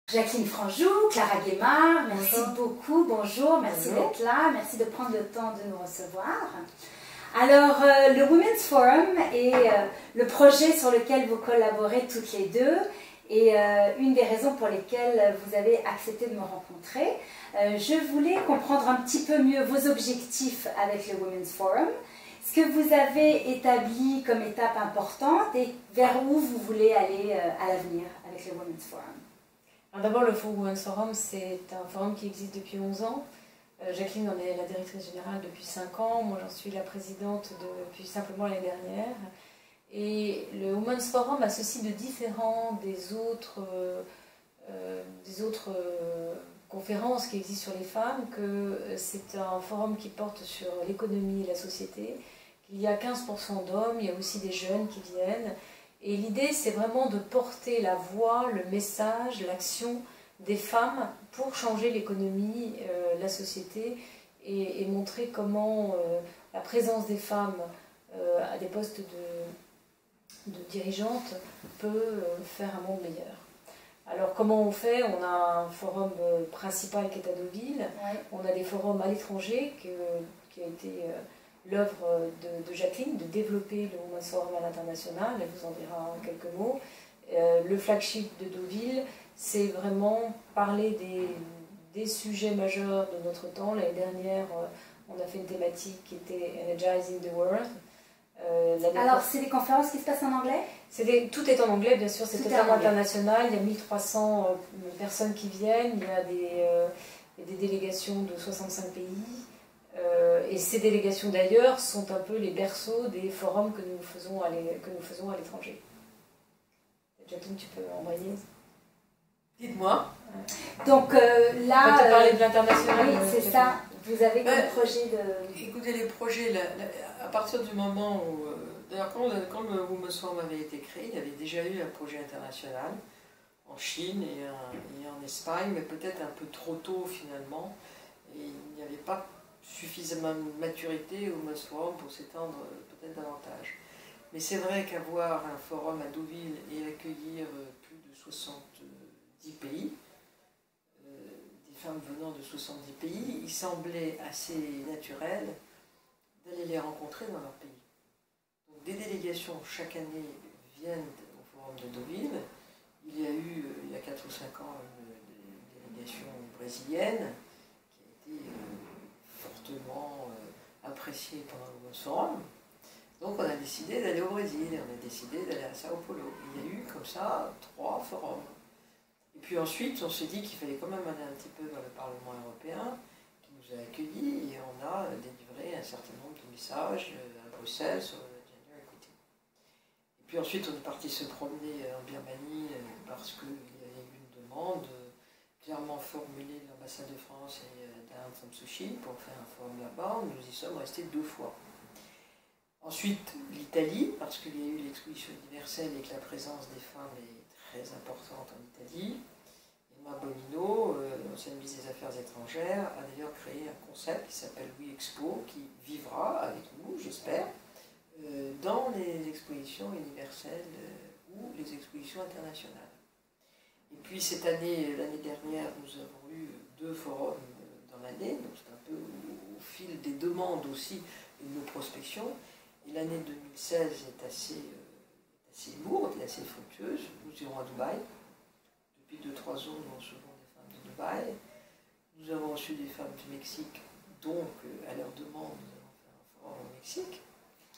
Jacqueline Franjou, Clara Guémard, merci beaucoup, bonjour, merci d'être là, merci de prendre le temps de nous recevoir. Alors, le Women's Forum est le projet sur lequel vous collaborez toutes les deux et une des raisons pour lesquelles vous avez accepté de me rencontrer. Je voulais comprendre un petit peu mieux vos objectifs avec le Women's Forum, ce que vous avez établi comme étape importante et vers où vous voulez aller à l'avenir avec le Women's Forum. D'abord, le Women's Forum, c'est un forum qui existe depuis 11 ans. Jacqueline en est la directrice générale depuis 5 ans. Moi, j'en suis la présidente depuis simplement l'année dernière. Et le Women's Forum a ceci de différent des autres conférences qui existent sur les femmes, que c'est un forum qui porte sur l'économie et la société, qu'il y a 15% d'hommes, il y a aussi des jeunes qui viennent. Et l'idée, c'est vraiment de porter la voix, le message, l'action des femmes pour changer l'économie, la société et montrer comment la présence des femmes à des postes de dirigeantes peut faire un monde meilleur. Alors comment on fait? On a un forum principal qui est à Deauville, ouais. On a des forums à l'étranger qui a été l'œuvre de Jacqueline de développer le Women's Forum à l'international, elle vous en dira quelques mots. Le flagship de Deauville, c'est vraiment parler des sujets majeurs de notre temps. L'année dernière, on a fait une thématique qui était Energizing the World. Alors, c'est des conférences qui se passent en anglais? Tout est en anglais, bien sûr, c'est totalement international. Il y a 1300 personnes qui viennent, il y a des délégations de 65 pays. Et ces délégations d'ailleurs sont un peu les berceaux des forums que nous faisons à l'étranger. Jacqueline, tu peux envoyer? Dites-moi. Donc là... On peut parler de l'international. Oui, c'est ça. Vous avez comme projet de... Écoutez, les projets, à partir du moment où... D'ailleurs, quand le Women's Forum avait été créé, il y avait déjà eu un projet international en Chine et en Espagne, mais peut-être un peu trop tôt finalement. Et il n'y avait pas suffisamment de maturité au Women's Forum pour s'étendre peut-être davantage. Mais c'est vrai qu'avoir un forum à Deauville et accueillir plus de 70 pays, des femmes venant de 70 pays, il semblait assez naturel d'aller les rencontrer dans leur pays. Donc des délégations chaque année viennent au forum de Deauville. Il y a eu, il y a 4 ou 5 ans, une délégation brésilienne qui a été fortement appréciée pendant le Women's Forum. Donc on a décidé d'aller au Brésil, on a décidé d'aller à Sao Paulo. Il y a eu comme ça 3 forums. Et puis ensuite on s'est dit qu'il fallait quand même aller un petit peu vers le Parlement européen, qui nous a accueillis, et on a délivré un certain nombre de messages à Bruxelles sur le gender equity. Et puis ensuite on est parti se promener en Birmanie parce qu'il y avait eu une demande clairement formulée de l'ambassade de France et d'Aung San Suu Kyi pour faire un forum là-bas. Nous y sommes restés 2 fois. Ensuite, l'Italie, parce qu'il y a eu l'exposition universelle et que la présence des femmes est très importante en Italie. Emma Bonino, ancienne ministre des Affaires étrangères, a d'ailleurs créé un concept qui s'appelle We Expo, qui vivra avec nous, j'espère, dans les expositions universelles ou les expositions internationales. Et puis cette année, l'année dernière, nous avons eu 2 forums dans l'année, donc c'est un peu au fil des demandes aussi et de nos prospections. Et l'année 2016 est assez lourde et assez fructueuse. Nous irons à Dubaï. Depuis 2-3 ans, nous recevons des femmes de Dubaï. Nous avons reçu des femmes du Mexique, donc à leur demande, nous allons faire un forum au Mexique.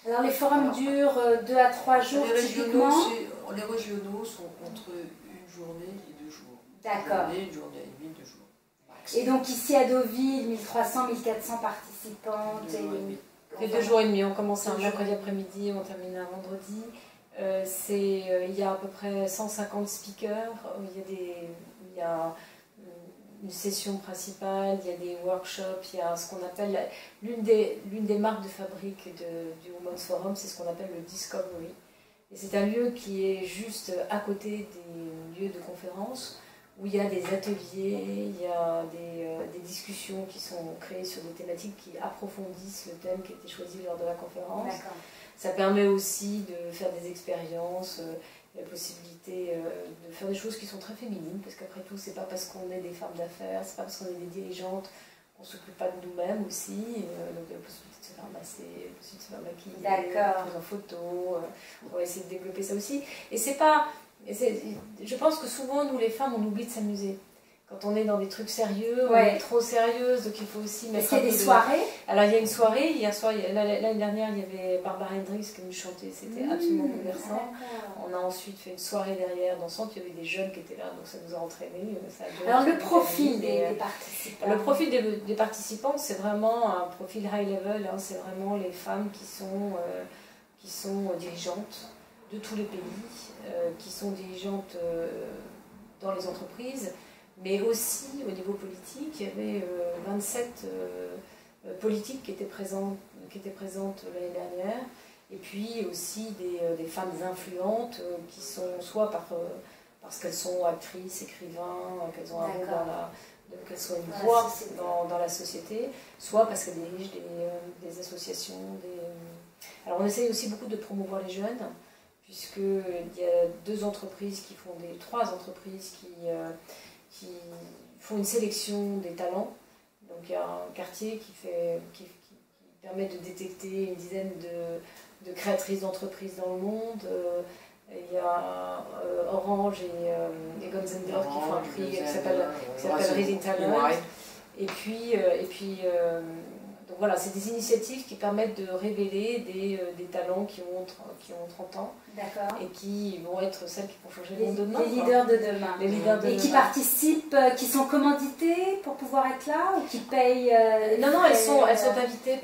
Alors les forums durent 2 à 3 jours typiquement? Les régionaux sont entre une journée et 2 jours. D'accord. Une journée et demie, 2 jours. Et donc ici à Deauville, 1300, 1400 participantes. C'est 2 jours et demi, on commence un mercredi après-midi, on termine un vendredi. Il y a à peu près 150 speakers, il y a une session principale, il y a des workshops, il y a ce qu'on appelle, l'une des marques de fabrique du Women's Forum, c'est ce qu'on appelle le Discovery. Et c'est un lieu qui est juste à côté des lieux de conférence, où il y a des ateliers, il y a des discussions qui sont créées sur des thématiques qui approfondissent le thème qui a été choisi lors de la conférence. Ça permet aussi de faire des expériences, la possibilité de faire des choses qui sont très féminines, parce qu'après tout, c'est pas parce qu'on est des femmes d'affaires, c'est pas parce qu'on est des dirigeantes qu'on s'occupe pas de nous-mêmes aussi. Donc il y a la possibilité de se faire masser, la possibilité de se faire maquiller, de prendre en photo. On va essayer de développer ça aussi. Et c'est pas... Je pense que souvent, nous les femmes, on oublie de s'amuser. Quand on est dans des trucs sérieux, on est trop sérieuse, donc il faut aussi mettre. Est-ce qu'il y a des soirées? Alors il y a une soirée, hier soir, l'année dernière, il y avait Barbara Hendricks qui nous chantait, c'était absolument bouleversant. On a ensuite fait une soirée derrière, dansante, il y avait des jeunes qui étaient là, donc ça nous a entraînés. Alors le profil des participants? Le profil des participants, c'est vraiment un profil high level, hein, c'est vraiment les femmes qui sont dirigeantes de tous les pays, qui sont dirigeantes dans les entreprises. Mais aussi, au niveau politique, il y avait 27 politiques qui étaient présentes l'année dernière. Et puis aussi des femmes influentes qui sont soit parce qu'elles sont actrices, écrivains, qu'elles ont un rôle qu'elles soient une voix dans la société, soit parce qu'elles dirigent des associations. Alors on essaye aussi beaucoup de promouvoir les jeunes, puisqu'il y a trois entreprises qui font une sélection des talents. Donc il y a un quartier qui permet de détecter une dizaine de créatrices d'entreprises dans le monde. Il y a Orange et Gonzendorf qui font un prix qui s'appelle Rising Talent. Et puis donc voilà, c'est des initiatives qui permettent de révéler des talents qui ont 30 ans. D'accord. Et qui vont être celles qui vont changer le monde de demain. Les leaders de demain. Les leaders de demain. Qui participent, qui sont commandités pour pouvoir être là ou qui payent Non, elles sont invitées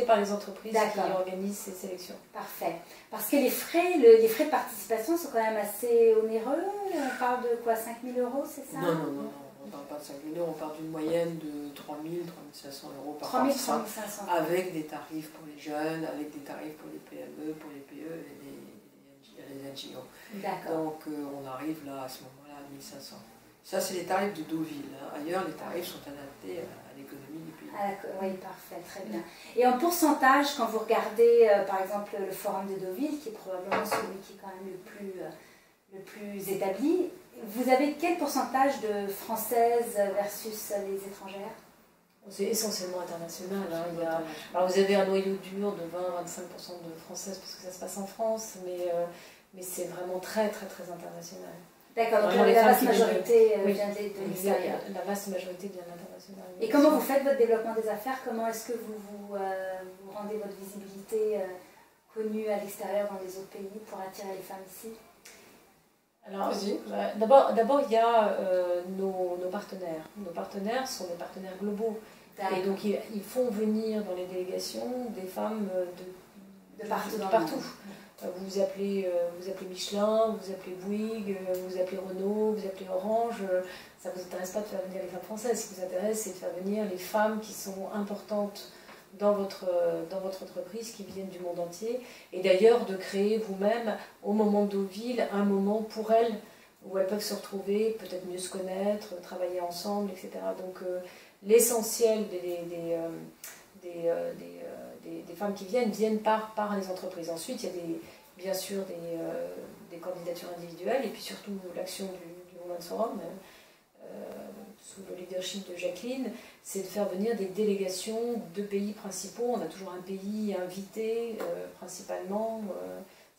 par les entreprises qui organisent ces sélections. Parfait. Parce que les frais de participation sont quand même assez onéreux. On parle de quoi, 5 000 €, c'est ça? Non. On ne parle pas de 5 000 €, on parle d'une moyenne de 3 000, 3 500 € par 3 000, personne, 3 500. avec des tarifs pour les jeunes, avec des tarifs pour les PME, pour les PE et les NGO. D'accord. Donc on arrive là, à ce moment-là, à 1 500. Ça, c'est les tarifs de Deauville. Hein. Ailleurs, les tarifs sont adaptés à l'économie du pays. Oui, parfait, très bien. Et en pourcentage, quand vous regardez, par exemple, le forum de Deauville, qui est probablement celui qui est quand même le plus établi, vous avez quel pourcentage de françaises versus les étrangères? C'est essentiellement international. Hein. Alors vous avez un noyau dur de 20-25% de françaises parce que ça se passe en France, mais c'est vraiment très très très international. D'accord, donc la vaste majorité vient de l'extérieur. La vaste majorité vient de l'international. Et comment vous faites votre développement des affaires? Comment est-ce que vous rendez votre visibilité connue à l'extérieur dans les autres pays pour attirer les femmes ici? Alors, d'abord, il y a nos partenaires. Nos partenaires sont des partenaires globaux. Et donc, ils font venir dans les délégations des femmes de partout. Vous appelez Michelin, vous appelez Bouygues, vous appelez Renault, vous appelez Orange. Ça ne vous intéresse pas de faire venir les femmes françaises. Ce qui vous intéresse, c'est de faire venir les femmes qui sont importantes dans votre entreprise, qui viennent du monde entier, et d'ailleurs de créer vous-même, au moment de Deauville, un moment pour elles, où elles peuvent se retrouver, peut-être mieux se connaître, travailler ensemble, etc. Donc l'essentiel des femmes qui viennent par les entreprises. Ensuite, il y a bien sûr des candidatures individuelles, et puis surtout l'action du Women's Forum, sous le leadership de Jacqueline, c'est de faire venir des délégations de pays principaux. On a toujours un pays invité, principalement.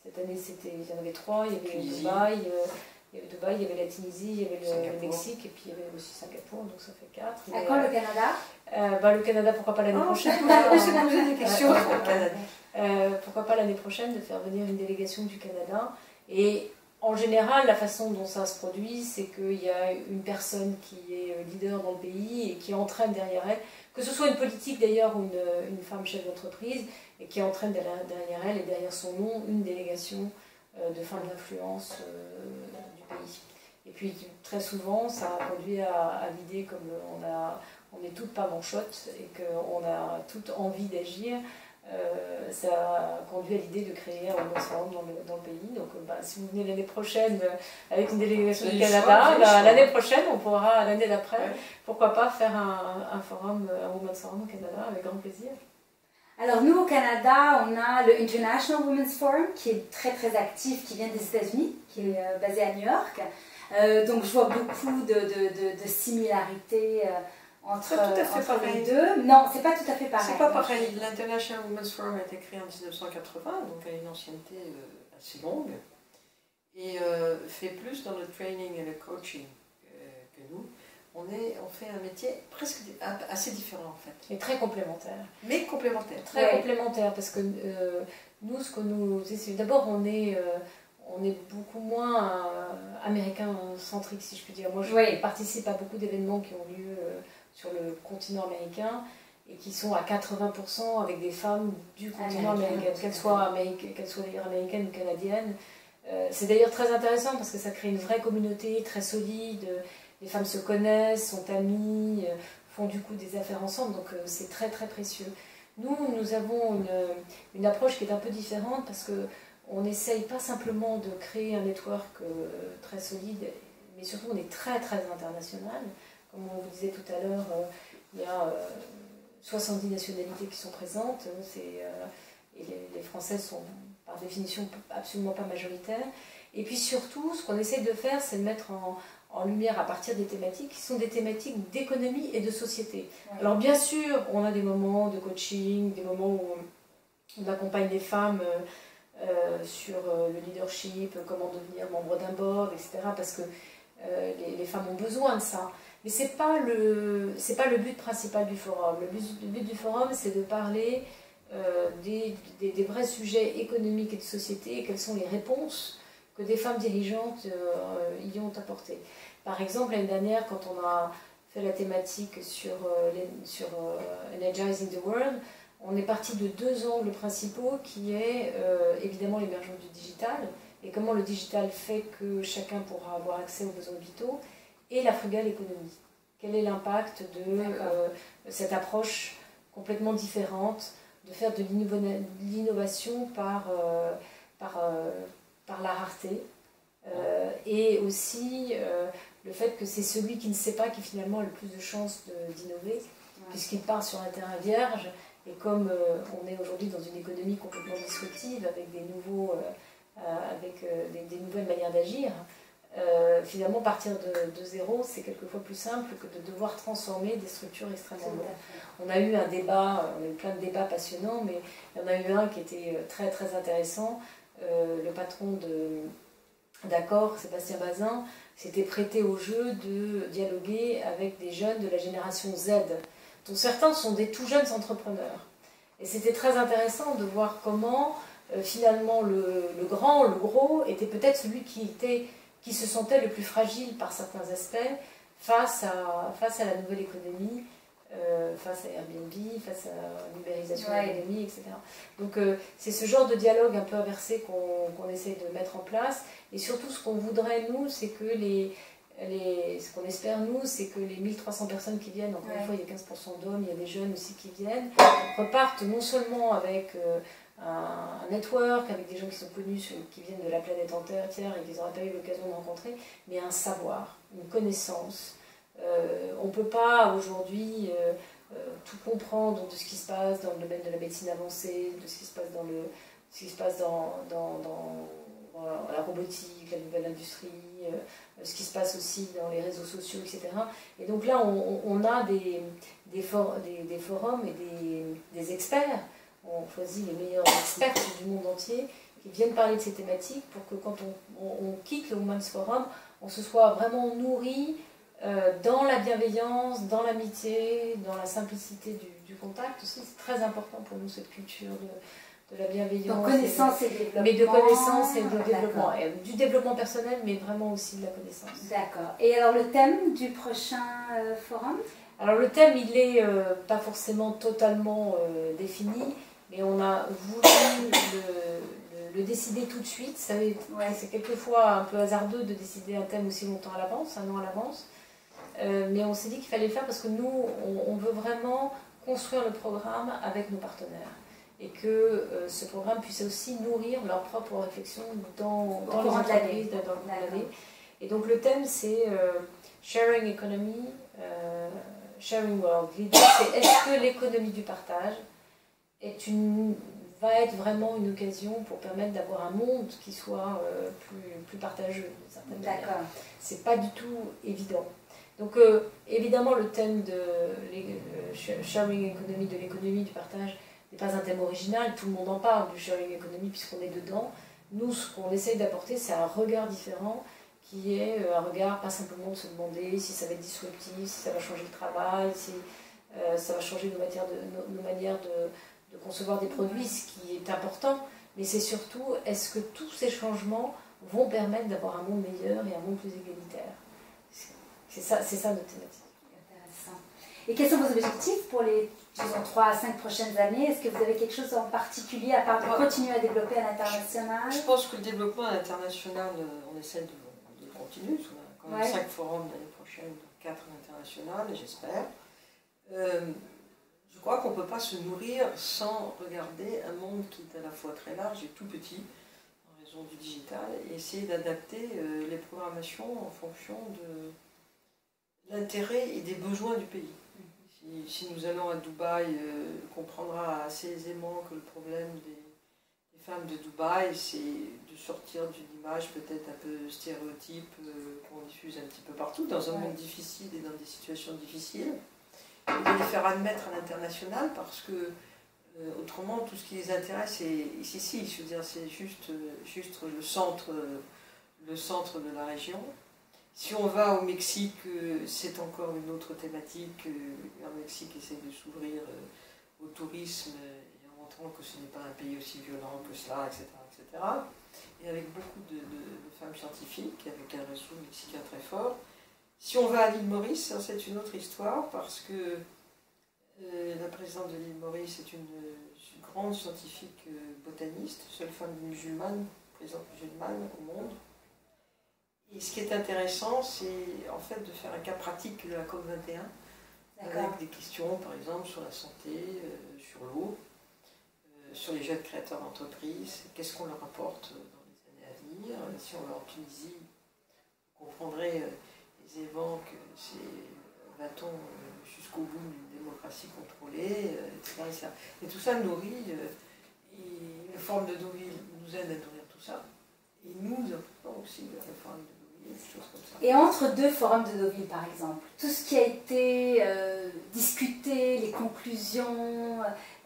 Cette année, il y en avait 3. Il y avait Dubaï, il y avait la Tunisie, il y avait le Mexique, et puis il y avait aussi Singapour, donc ça fait 4. À quand le Canada? Le Canada, pourquoi pas l'année prochaine? J'ai posé des questions sur le Canada. Pourquoi pas l'année prochaine de faire venir une délégation du Canada? Et en général, la façon dont ça se produit, c'est qu'il y a une personne qui est leader dans le pays et qui entraîne derrière elle, que ce soit une politique d'ailleurs ou une femme chef d'entreprise, et qui entraîne derrière elle et derrière son nom une délégation de femmes d'influence du pays. Et puis très souvent, ça conduit à l'idée, comme on est toutes pas manchottes et qu'on a toutes envie d'agir, ça conduit à l'idée de créer un Women's Forum dans le pays. Donc si vous venez l'année prochaine avec une délégation du Canada, l'année prochaine, on pourra, l'année d'après, pourquoi pas faire un forum, un Women's Forum au Canada, avec grand plaisir. Alors nous au Canada, on a le International Women's Forum qui est très très actif, qui vient des États-Unis, qui est basé à New York. Donc je vois beaucoup de similarités entre les deux. Non, c'est pas tout à fait pareil. C'est pas pareil. L'International Women's Forum a été créé en 1980, donc a une ancienneté assez longue, et fait plus dans le training et le coaching que nous. On fait un métier presque assez différent en fait. Et très complémentaire. Mais complémentaire. Très complémentaire, parce que nous, ce que nous essayons, d'abord on est beaucoup moins américain-centrique, si je puis dire. Moi, je participe à beaucoup d'événements qui ont lieu sur le continent américain et qui sont à 80% avec des femmes du continent américain, qu'elles soient d'ailleurs américaines ou canadiennes. C'est d'ailleurs très intéressant parce que ça crée une vraie communauté très solide. Les femmes se connaissent, sont amies, font du coup des affaires ensemble, donc c'est très très précieux. Nous avons une approche qui est un peu différente parce qu'on n'essaye pas simplement de créer un network très solide, mais surtout on est très très international. Comme on vous disait tout à l'heure, il y a 70 nationalités qui sont présentes, et les Françaises sont par définition absolument pas majoritaires. Et puis surtout, ce qu'on essaie de faire, c'est de mettre en lumière à partir des thématiques qui sont des thématiques d'économie et de société. Ouais. Alors bien sûr, on a des moments de coaching, des moments où on accompagne les femmes sur le leadership, comment devenir membre d'un board, etc. Parce que les femmes ont besoin de ça. Mais ce n'est pas le but principal du forum. Le but du forum, c'est de parler des vrais sujets économiques et de société et quelles sont les réponses que des femmes dirigeantes y ont apportées. Par exemple, l'année dernière, quand on a fait la thématique sur Energizing the World, on est parti de deux angles principaux qui est évidemment l'émergence du digital et comment le digital fait que chacun pourra avoir accès aux besoins vitaux, et la frugale économie. Quel est l'impact de cette approche complètement différente de faire de l'innovation par la rareté, et aussi le fait que c'est celui qui ne sait pas qui finalement a le plus de chances d'innover, puisqu'il part sur un terrain vierge, et comme on est aujourd'hui dans une économie complètement disruptive, avec des nouvelles manières d'agir, finalement partir de zéro, c'est quelquefois plus simple que de devoir transformer des structures extrêmement lourdes. On a eu plein de débats passionnants, mais il y en a eu un qui était très très intéressant. Le patron d'Accor, Sébastien Bazin, s'était prêté au jeu de dialoguer avec des jeunes de la génération Z, dont certains sont des tout jeunes entrepreneurs. Et c'était très intéressant de voir comment finalement le gros était peut-être celui qui se sentait le plus fragile par certains aspects face à la nouvelle économie, face à Airbnb, face à l'ubérisation de l'économie, etc. Donc c'est ce genre de dialogue un peu inversé qu'on essaie de mettre en place. Et surtout, ce qu'on voudrait, nous, c'est que ce qu'on espère, nous, c'est que les 1300 personnes qui viennent, encore une fois, il y a 15% d'hommes, il y a des jeunes aussi qui viennent, repartent non seulement avec un network, avec des gens qui sont connus, qui viennent de la planète entière et qu'ils n'auraient pas eu l'occasion de rencontrer, mais un savoir, une connaissance. On ne peut pas aujourd'hui tout comprendre de ce qui se passe dans le domaine de la médecine avancée, de ce qui se passe dans la robotique, la nouvelle industrie, ce qui se passe aussi dans les réseaux sociaux, etc. Et donc là, on a des forums et des experts. On choisit les meilleurs experts du monde entier qui viennent parler de ces thématiques pour que quand on quitte le Women's Forum, on se soit vraiment nourri dans la bienveillance, dans l'amitié, dans la simplicité du contact aussi. C'est très important pour nous, cette culture de la bienveillance. Donc connaissance et développement. Mais de connaissance et de développement. Et du développement personnel, mais vraiment aussi de la connaissance. D'accord. Et alors le thème du prochain forum? Alors le thème, il n'est pas forcément totalement défini, mais on a voulu le décider tout de suite. C'est quelquefois un peu hasardeux de décider un thème aussi longtemps à l'avance, un an à l'avance. Mais on s'est dit qu'il fallait le faire parce que nous, on veut vraiment construire le programme avec nos partenaires. Et que ce programme puisse aussi nourrir leur propre réflexion dans les entreprises, dans l'année. Et donc le thème, c'est Sharing Economy, Sharing World. L'idée, c'est est-ce que l'économie du partage va être vraiment une occasion pour permettre d'avoir un monde qui soit plus partageux, d'une certaine manière. D'accord. C'est pas du tout évident. Donc évidemment le thème de sharing economy, de l'économie du partage, n'est pas un thème original, tout le monde en parle du sharing economy puisqu'on est dedans. Nous, ce qu'on essaye d'apporter, c'est un regard différent, qui est un regard pas simplement de se demander si ça va être disruptif, si ça va changer le travail, si ça va changer nos manières de concevoir des produits, ce qui est important, mais c'est surtout, est-ce que tous ces changements vont permettre d'avoir un monde meilleur et un monde plus égalitaire? C'est ça notre thématique. Intéressant. Et quels sont vos objectifs pour les, disons, 3 à 5 prochaines années? Est-ce que vous avez quelque chose en particulier à part de continuer à développer à l'international? Je pense que le développement à l'international, on essaie de continuer. On a quand même 5 forums l'année prochaine, 4 à l'international, j'espère. Je crois qu'on ne peut pas se nourrir sans regarder un monde qui est à la fois très large et tout petit, en raison du digital, et essayer d'adapter les programmations en fonction de l'intérêt et des besoins du pays. Si nous allons à Dubaï, on comprendra assez aisément que le problème des femmes de Dubaï, c'est de sortir d'une image peut-être un peu stéréotype qu'on diffuse un petit peu partout, dans un monde difficile et dans des situations difficiles, et de les faire admettre à l'international parce que autrement tout ce qui les intéresse c'est ici, je veux dire, c'est juste le centre de la région. Si on va au Mexique, c'est encore une autre thématique. Le Mexique essaie de s'ouvrir au tourisme et en montrant que ce n'est pas un pays aussi violent que cela, etc. etc. Et avec beaucoup de femmes scientifiques, avec un réseau mexicain très fort. Si on va à l'île Maurice, c'est une autre histoire parce que la présidente de l'île Maurice est une grande scientifique botaniste, seule femme musulmane, présidente musulmane au monde. Et ce qui est intéressant, c'est en fait de faire un cas pratique de la COP21, avec des questions par exemple sur la santé, sur l'eau, sur les jeunes créateurs d'entreprises, qu'est-ce qu'on leur apporte dans les années à venir. Si on va en Tunisie, vous comprendrez aisément que c'est, va-t-on jusqu'au bout d'une démocratie contrôlée, etc. Et tout ça nourrit, et la forme de Deauville nous aide à nourrir tout ça. Et nous apportons aussi la forme de Deauville, des choses comme ça. Et entre 2 forums de Deauville, par exemple, tout ce qui a été discuté, les conclusions,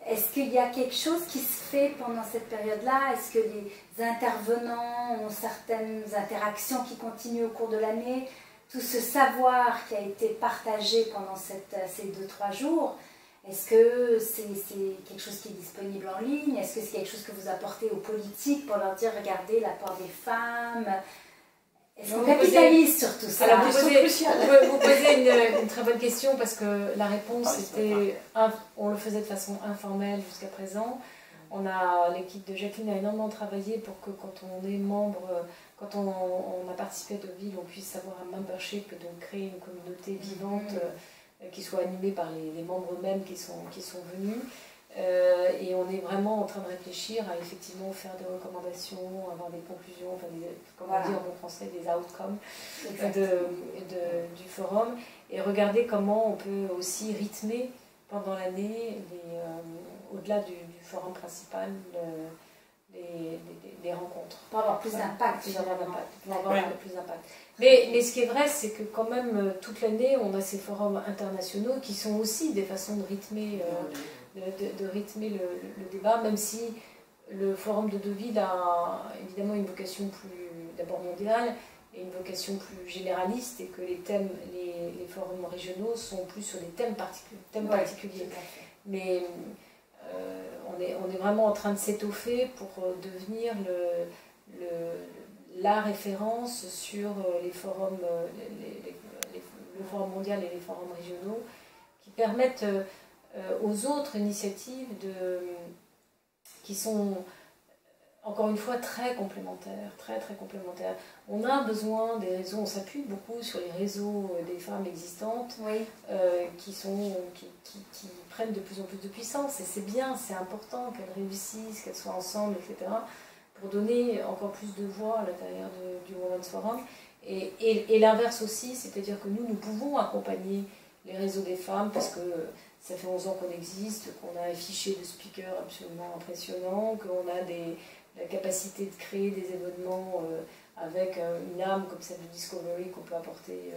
est-ce qu'il y a quelque chose qui se fait pendant cette période-là? Est-ce que les intervenants ont certaines interactions qui continuent au cours de l'année? Tout ce savoir qui a été partagé pendant ces 2-3 jours, est-ce que c'est quelque chose qui est disponible en ligne? Est-ce que c'est quelque chose que vous apportez aux politiques pour leur dire, regardez l'apport des femmes? Est-ce qu'on capitalise sur tout ça? Alors vous posez une très bonne question parce que la réponse était, on le faisait de façon informelle jusqu'à présent. L'équipe de Jacqueline a énormément travaillé pour que quand on est membre, quand on a participé à Deauville, on puisse avoir un membership, donc créer une communauté vivante qui soit animée par les membres eux-mêmes qui sont venus. Et on est vraiment en train de réfléchir à effectivement faire des recommandations, avoir des conclusions, enfin comment dire en bon français, des outcomes du forum, et regarder comment on peut aussi rythmer pendant l'année, au-delà du forum principal, des rencontres. Pour avoir plus d'impact. Plus d'impact. Mais ce qui est vrai, c'est que quand même, toute l'année, on a ces forums internationaux qui sont aussi des façons de rythmer, rythmer le débat, même si le forum de Deauville a évidemment une vocation plus d'abord mondiale et une vocation plus généraliste, et que les forums régionaux sont plus sur des thèmes particuliers. Mais on est vraiment en train de s'étoffer pour devenir la référence sur les forums, le forum mondial et les forums régionaux, qui permettent aux autres initiatives qui sont encore une fois très complémentaires, très complémentaires. On a besoin des réseaux, on s'appuie beaucoup sur les réseaux des femmes existantes qui prennent de plus en plus de puissance, et c'est bien, c'est important qu'elles réussissent, qu'elles soient ensemble, etc., pour donner encore plus de voix à l'intérieur du Women's Forum. Et l'inverse aussi, c'est-à-dire que nous pouvons accompagner les réseaux des femmes, parce que ça fait 11 ans qu'on existe, qu'on a un fichier de speakers absolument impressionnant, qu'on a la capacité de créer des événements avec une âme comme celle de Discovery qu'on peut apporter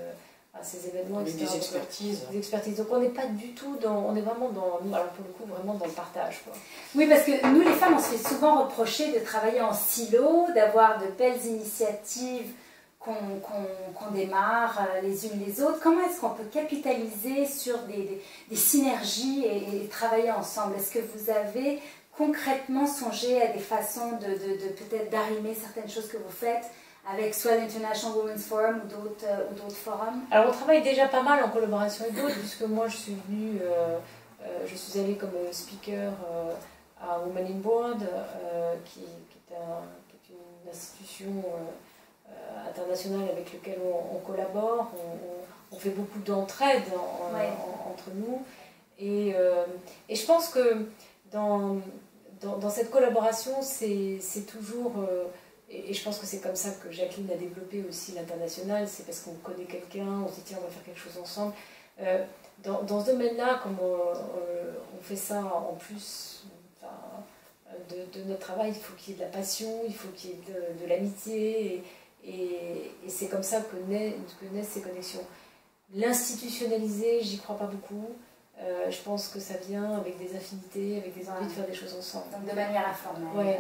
à ces événements, avec etc. des expertises. Des expertises. Donc on n'est pas du tout on est vraiment alors pour le coup, vraiment dans le partage, quoi. Oui, parce que nous, les femmes, on se fait souvent reprocher de travailler en silo, d'avoir de belles initiatives qu'on démarre les unes les autres. Comment est-ce qu'on peut capitaliser sur des synergies et travailler ensemble? Est-ce que vous avez concrètement songé à des façons de peut-être d'arrimer certaines choses que vous faites avec soit l'International Women's Forum ou d'autres forums? Alors on travaille déjà pas mal en collaboration avec d'autres, puisque moi je suis venue, je suis allée comme speaker à Women in Board, qui est une institution internationale avec laquelle on collabore. On fait beaucoup d'entraide entre nous. Et je pense que dans cette collaboration, c'est toujours... et je pense que c'est comme ça que Jacqueline a développé aussi l'international, c'est parce qu'on connaît quelqu'un, on se dit tiens on va faire quelque chose ensemble. Dans ce domaine-là, comme on fait ça en plus de notre travail, il faut qu'il y ait de la passion, il faut qu'il y ait de l'amitié, et c'est comme ça que naissent ces connexions. L'institutionnaliser, j'y crois pas beaucoup. Je pense que ça vient avec des affinités, avec des envies de faire des choses ensemble. Donc de manière informelle. Ouais.